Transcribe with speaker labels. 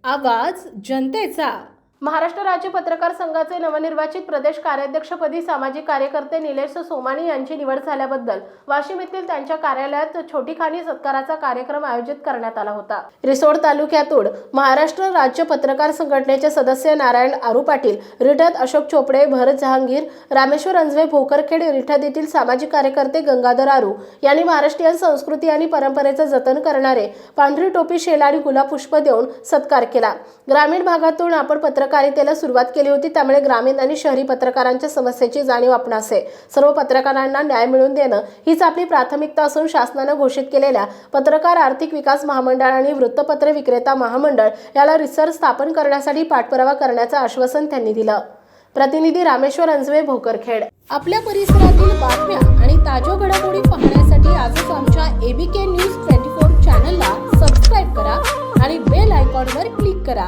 Speaker 1: आवाज जनतेचा।
Speaker 2: महाराष्ट्र राज्य पत्रकार संघाचे नवनिर्वाचित प्रदेश कार्याध्यक्षपदी सामाजिक कार्यकर्ते निलेश सोमानी यांची निवड झाल्याबद्दल वाशिम येथील त्यांच्या कार्यालयात छोटीखानी सत्काराचा कार्यक्रम आयोजित करण्यात आला होता। रिसोड तालुक्यातून महाराष्ट्र राज्य पत्रकार संघटनेचे सदस्य नारायण आरू पाटील, रिठद अशोक चोपडे, भरत जहांगीर, रामेश्वर अंजवे भोकरखेड, रिठद येथील सामाजिक कार्यकर्ते गंगाधर आरू यांनी महाराष्ट्रीयन संस्कृती आणि परंपरेचे जतन करणारे पांढरी टोपी, शेला आणि गुलाब पुष्प देऊन सत्कार केला। ग्रामीण भागातून आपण पत्रकारितेला सुरुवात केली होती, त्यामुळे ग्रामीण आणि शहरी पत्रकारांच्या समस्येची जाणीव आपणास आहे। सर्व पत्रकारांना न्याय मिळवून देणं हीच आपली प्राथमिकता असून शासनाने घोषित केलेल्या पत्रकार आर्थिक विकास महामंडळ आणि वृत्तपत्र विक्रेता महामंडळ याला रिसर स्थापन करण्यासाठी पाठपुरावा करण्याचं आश्वासन त्यांनी दिलं। प्रतिनिधी रामेश्वर अंजवे भोकरखेड।
Speaker 1: आपल्या परिसरातील बातम्या आणि ताज्या घडामोडी पाहण्यासाठी आजच आमच्या ABK न्यूज 24 चॅनलला सबस्क्राईब करा आणि बेल आयकॉनवर क्लिक करा।